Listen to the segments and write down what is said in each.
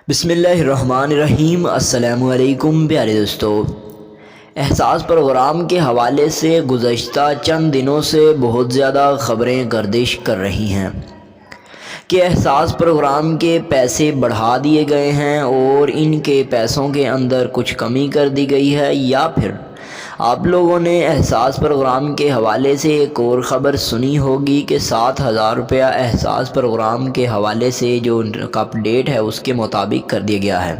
بسم اللہ الرحمن الرحیم۔ السلام علیکم پیارے دوستو، احساس پروگرام کے حوالے سے گزشتہ چند دنوں سے بہت زیادہ خبریں گردش کر رہی ہیں کہ احساس پروگرام کے پیسے بڑھا دیے گئے ہیں اور ان کے پیسوں کے اندر کچھ کمی کر دی گئی ہے، یا پھر آپ لوگوں نے احساس پروگرام کے حوالے سے ایک اور خبر سنی ہوگی کہ 7,000 روپیہ احساس پروگرام کے حوالے سے جو اپ ڈیٹ ہے اس کے مطابق کر دیا گیا ہے۔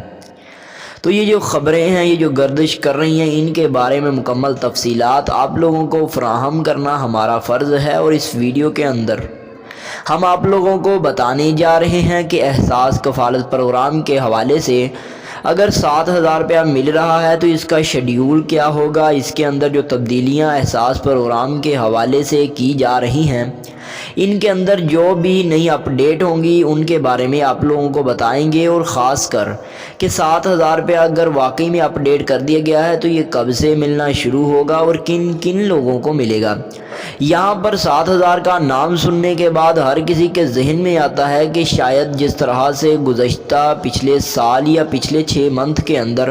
تو یہ جو خبریں ہیں، یہ جو گردش کر رہی ہیں، ان کے بارے میں مکمل تفصیلات آپ لوگوں کو فراہم کرنا ہمارا فرض ہے، اور اس ویڈیو کے اندر ہم آپ لوگوں کو بتانے جا رہے ہیں کہ احساس کفالت پروگرام کے حوالے سے اگر 7,000 روپیہ مل رہا ہے تو اس کا شیڈیول کیا ہوگا، اس کے اندر جو تبدیلیاں احساس پروگرام کے حوالے سے کی جا رہی ہیں، ان کے اندر جو بھی نئی اپ ڈیٹ ہوں گی ان کے بارے میں آپ لوگوں کو بتائیں گے، اور خاص کر کہ 7,000 روپیہ اگر واقعی میں اپ ڈیٹ کر دیا گیا ہے تو یہ کب سے ملنا شروع ہوگا اور کن کن لوگوں کو ملے گا۔ یہاں پر 7,000 کا نام سننے کے بعد ہر کسی کے ذہن میں آتا ہے کہ شاید جس طرح سے گزشتہ پچھلے سال یا پچھلے 6 منتھ کے اندر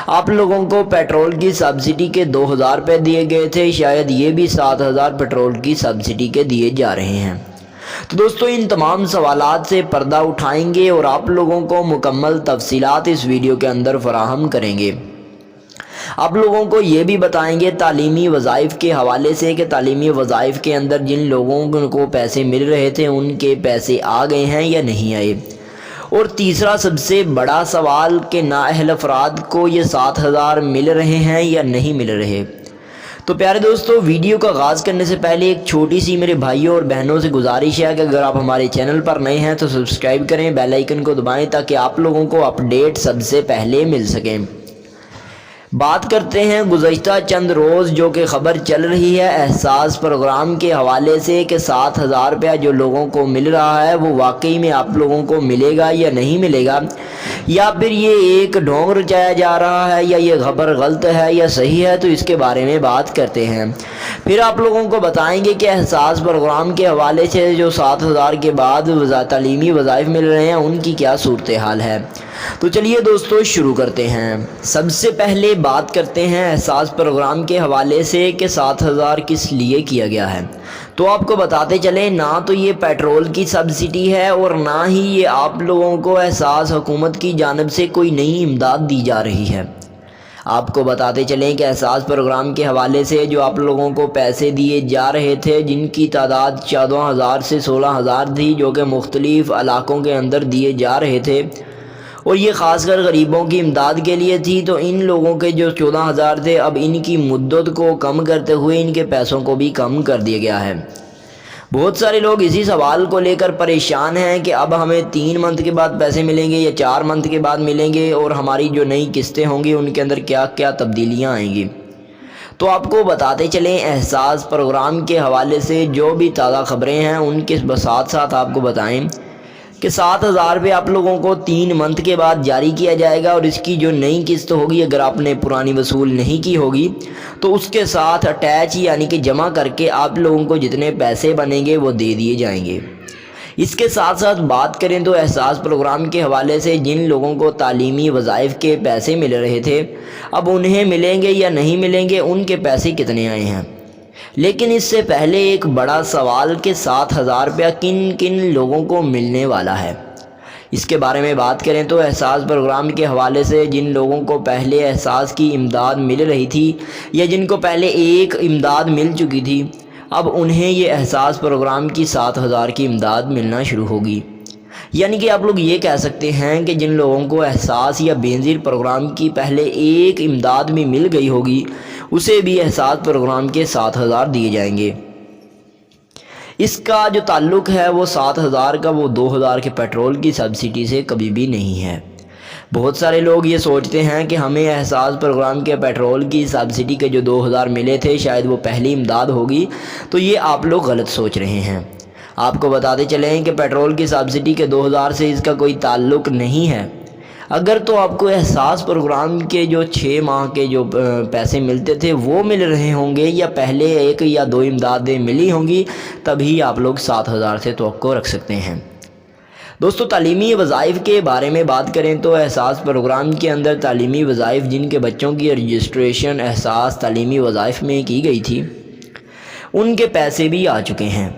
آپ لوگوں کو پیٹرول کی سبسڈی کے 2,000 روپے دیے گئے تھے، شاید یہ بھی 7,000 پیٹرول کی سبسڈی کے دیے جا رہے ہیں۔ تو دوستو، ان تمام سوالات سے پردہ اٹھائیں گے اور آپ لوگوں کو مکمل تفصیلات اس ویڈیو کے اندر فراہم کریں گے۔ آپ لوگوں کو یہ بھی بتائیں گے تعلیمی وظائف کے حوالے سے کہ تعلیمی وظائف کے اندر جن لوگوں کو پیسے مل رہے تھے ان کے پیسے آ گئے ہیں یا نہیں آئے۔ اور تیسرا سب سے بڑا سوال کہ نااہل افراد کو یہ 7,000 مل رہے ہیں یا نہیں مل رہے۔ تو پیارے دوستو، ویڈیو کا آغاز کرنے سے پہلے ایک چھوٹی سی میرے بھائیوں اور بہنوں سے گزارش ہے کہ اگر آپ ہمارے چینل پر نئے ہیں تو سبسکرائب کریں، بیل آئیکن کو دبائیں تاکہ آپ لوگوں کو اپ ڈیٹ سب سے پہلے مل سکیں۔ بات کرتے ہیں گزشتہ چند روز جو کہ خبر چل رہی ہے احساس پروگرام کے حوالے سے کہ 7,000 روپیہ جو لوگوں کو مل رہا ہے وہ واقعی میں آپ لوگوں کو ملے گا یا نہیں ملے گا، یا پھر یہ ایک ڈھونگ رچایا جا رہا ہے، یا یہ خبر غلط ہے یا صحیح ہے۔ تو اس کے بارے میں بات کرتے ہیں، پھر آپ لوگوں کو بتائیں گے کہ احساس پروگرام کے حوالے سے جو 7,000 کے بعد تعلیمی وظائف مل رہے ہیں ان کی کیا صورتحال ہے۔ تو چلیے دوستو شروع کرتے ہیں۔ سب سے پہلے بات کرتے ہیں احساس پروگرام کے حوالے سے کہ 7,000 کس لیے کیا گیا ہے۔ تو آپ کو بتاتے چلیں، نہ تو یہ پیٹرول کی سبسڈی ہے اور نہ ہی یہ آپ لوگوں کو احساس حکومت کی جانب سے کوئی نئی امداد دی جا رہی ہے۔ آپ کو بتاتے چلیں کہ احساس پروگرام کے حوالے سے جو آپ لوگوں کو پیسے دیے جا رہے تھے، جن کی تعداد 14,000 سے 16,000 تھی، جو کہ مختلف علاقوں کے اندر دیے جا رہے تھے، اور یہ خاص کر غریبوں کی امداد کے لیے تھی، تو ان لوگوں کے جو 14,000 تھے اب ان کی مدت کو کم کرتے ہوئے ان کے پیسوں کو بھی کم کر دیا گیا ہے۔ بہت سارے لوگ اسی سوال کو لے کر پریشان ہیں کہ اب ہمیں 3 منتھ کے بعد پیسے ملیں گے یا 4 منتھ کے بعد ملیں گے، اور ہماری جو نئی قسطیں ہوں گی ان کے اندر کیا کیا تبدیلیاں آئیں گی۔ تو آپ کو بتاتے چلیں احساس پروگرام کے حوالے سے جو بھی تازہ خبریں ہیں ان کے ساتھ ساتھ آپ کو بتائیں کہ 7,000 روپے آپ لوگوں کو 3 منتھ کے بعد جاری کیا جائے گا، اور اس کی جو نئی قسط ہوگی اگر آپ نے پرانی وصول نہیں کی ہوگی تو اس کے ساتھ اٹیچ یعنی کہ جمع کر کے آپ لوگوں کو جتنے پیسے بنیں گے وہ دے دیے جائیں گے۔ اس کے ساتھ ساتھ بات کریں تو احساس پروگرام کے حوالے سے جن لوگوں کو تعلیمی وظائف کے پیسے مل رہے تھے اب انہیں ملیں گے یا نہیں ملیں گے، ان کے پیسے کتنے آئے ہیں۔ لیکن اس سے پہلے ایک بڑا سوال کہ 7,000 روپیہ کن کن لوگوں کو ملنے والا ہے، اس کے بارے میں بات کریں تو احساس پروگرام کے حوالے سے جن لوگوں کو پہلے احساس کی امداد مل رہی تھی یا جن کو پہلے ایک امداد مل چکی تھی، اب انہیں یہ احساس پروگرام کی 7,000 کی امداد ملنا شروع ہوگی۔ یعنی کہ آپ لوگ یہ کہہ سکتے ہیں کہ جن لوگوں کو احساس یا بینظیر پروگرام کی پہلے ایک امداد بھی مل گئی ہوگی اسے بھی احساس پروگرام کے 7,000 دیے جائیں گے۔ اس کا جو تعلق ہے وہ 7,000 کا وہ 2,000 کے پیٹرول کی سبسڈی سے کبھی بھی نہیں ہے۔ بہت سارے لوگ یہ سوچتے ہیں کہ ہمیں احساس پروگرام کے پیٹرول کی سبسڈی کے جو 2,000 ملے تھے شاید وہ پہلی امداد ہوگی، تو یہ آپ لوگ غلط سوچ رہے ہیں۔ آپ کو بتاتے چلیں کہ پیٹرول کی سبسڈی کے 2,000 سے اس کا کوئی تعلق نہیں ہے۔ اگر تو آپ کو احساس پروگرام کے جو 6 ماہ کے جو پیسے ملتے تھے وہ مل رہے ہوں گے یا پہلے 1 یا 2 امدادیں ملی ہوں گی، تبھی آپ لوگ 7,000 سے توقع رکھ سکتے ہیں۔ دوستو تعلیمی وظائف کے بارے میں بات کریں تو احساس پروگرام کے اندر تعلیمی وظائف جن کے بچوں کی رجسٹریشن احساس تعلیمی وظائف میں کی گئی تھی ان کے پیسے بھی آ چکے ہیں۔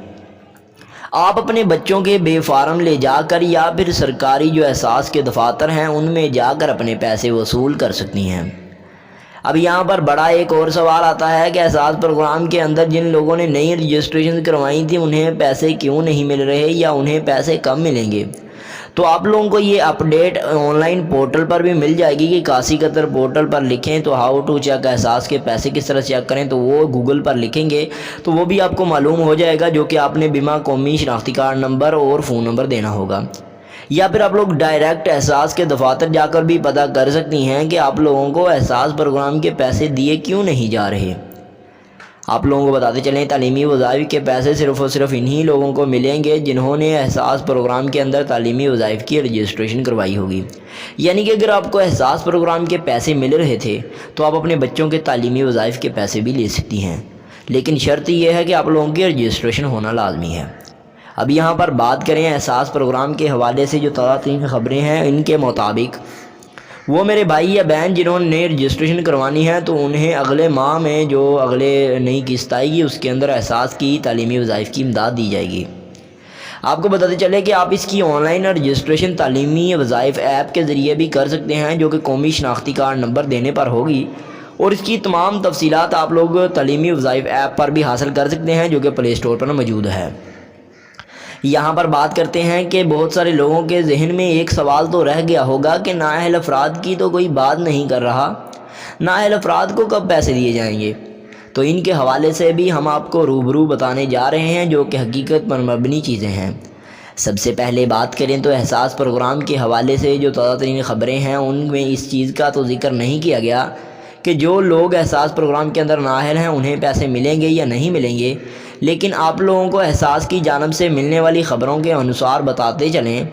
آپ اپنے بچوں کے بے فارم لے جا کر یا پھر سرکاری جو احساس کے دفاتر ہیں ان میں جا کر اپنے پیسے وصول کر سکتی ہیں۔ اب یہاں پر بڑا ایک اور سوال آتا ہے کہ احساس پروگرام کے اندر جن لوگوں نے نئی رجسٹریشن کروائی تھی انہیں پیسے کیوں نہیں مل رہے یا انہیں پیسے کب ملیں گے؟ تو آپ لوگوں کو یہ اپڈیٹ آن لائن پورٹل پر بھی مل جائے گی کہ 81 قطر پورٹل پر لکھیں تو ہاؤ ٹو چیک احساس کے پیسے کس طرح چیک کریں، تو وہ گوگل پر لکھیں گے تو وہ بھی آپ کو معلوم ہو جائے گا، جو کہ آپ نے بیمہ قومی شناختی کارڈ نمبر اور فون نمبر دینا ہوگا۔ یا پھر آپ لوگ ڈائریکٹ احساس کے دفاتر جا کر بھی پتہ کر سکتی ہیں کہ آپ لوگوں کو احساس پروگرام کے پیسے دیے کیوں نہیں جا رہے۔ آپ لوگوں کو بتاتے چلیں تعلیمی وظائف کے پیسے صرف اور صرف انہی لوگوں کو ملیں گے جنہوں نے احساس پروگرام کے اندر تعلیمی وظائف کی رجسٹریشن کروائی ہوگی۔ یعنی کہ اگر آپ کو احساس پروگرام کے پیسے مل رہے تھے تو آپ اپنے بچوں کے تعلیمی وظائف کے پیسے بھی لے سکتی ہیں، لیکن شرط یہ ہے کہ آپ لوگوں کی رجسٹریشن ہونا لازمی ہے۔ اب یہاں پر بات کریں احساس پروگرام کے حوالے سے جو تازہ ترین خبریں ہیں، ان کے مطابق وہ میرے بھائی یا بہن جنہوں نے رجسٹریشن کروانی ہے تو انہیں اگلے ماہ میں جو اگلے نئی قسط آئے گی اس کے اندر احساس کی تعلیمی وظائف کی امداد دی جائے گی۔ آپ کو بتاتے چلے کہ آپ اس کی آن لائن رجسٹریشن تعلیمی وظائف ایپ کے ذریعے بھی کر سکتے ہیں، جو کہ قومی شناختی کارڈ نمبر دینے پر ہوگی، اور اس کی تمام تفصیلات آپ لوگ تعلیمی وظائف ایپ پر بھی حاصل کر سکتے ہیں جو کہ پلے اسٹور پر موجود ہے۔ یہاں پر بات کرتے ہیں کہ بہت سارے لوگوں کے ذہن میں ایک سوال تو رہ گیا ہوگا کہ نااہل افراد کی تو کوئی بات نہیں کر رہا، نااہل افراد کو کب پیسے دیے جائیں گے؟ تو ان کے حوالے سے بھی ہم آپ کو روبرو بتانے جا رہے ہیں جو کہ حقیقت پر مبنی چیزیں ہیں۔ سب سے پہلے بات کریں تو احساس پروگرام کے حوالے سے جو تازہ ترین خبریں ہیں ان میں اس چیز کا تو ذکر نہیں کیا گیا کہ جو لوگ احساس پروگرام کے اندر نااہل ہیں انہیں پیسے ملیں گے یا نہیں ملیں گے، لیکن آپ لوگوں کو احساس کی جانب سے ملنے والی خبروں کے انوسار بتاتے چلیں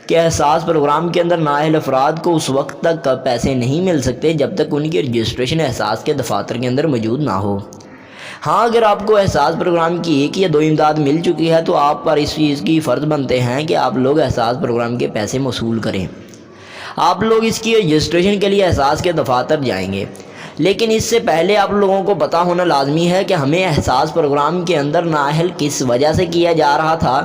کہ احساس پروگرام کے اندر نااہل افراد کو اس وقت تک پیسے نہیں مل سکتے جب تک ان کی رجسٹریشن احساس کے دفاتر کے اندر موجود نہ ہو۔ ہاں، اگر آپ کو احساس پروگرام کی ایک یا دو امداد مل چکی ہے تو آپ پر اس چیز کی فرض بنتے ہیں کہ آپ لوگ احساس پروگرام کے پیسے وصول کریں۔ آپ لوگ اس کی رجسٹریشن کے لیے احساس کے دفاتر جائیں گے، لیکن اس سے پہلے آپ لوگوں کو پتہ ہونا لازمی ہے کہ ہمیں احساس پروگرام کے اندر نااہل کس وجہ سے کیا جا رہا تھا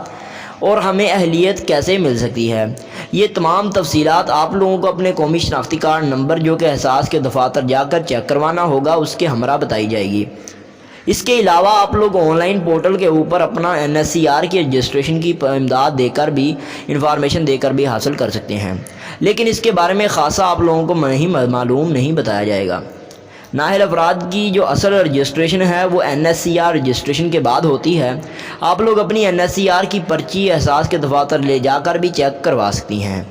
اور ہمیں اہلیت کیسے مل سکتی ہے۔ یہ تمام تفصیلات آپ لوگوں کو اپنے قومی شناختی کارڈ نمبر جو کہ احساس کے دفاتر جا کر چیک کروانا ہوگا اس کے ہمراہ بتائی جائے گی۔ اس کے علاوہ آپ لوگ آن لائن پورٹل کے اوپر اپنا NSCR کی رجسٹریشن کی امداد دے کر بھی انفارمیشن دے کر بھی حاصل کر سکتے ہیں، لیکن اس کے بارے میں خاصا آپ لوگوں کو معلوم نہیں بتایا جائے گا۔ نااہل افراد کی جو اصل رجسٹریشن ہے وہ NSCR رجسٹریشن کے بعد ہوتی ہے۔ آپ لوگ اپنی NSCR کی پرچی احساس کے دفاتر لے جا کر بھی چیک کروا سکتی ہیں۔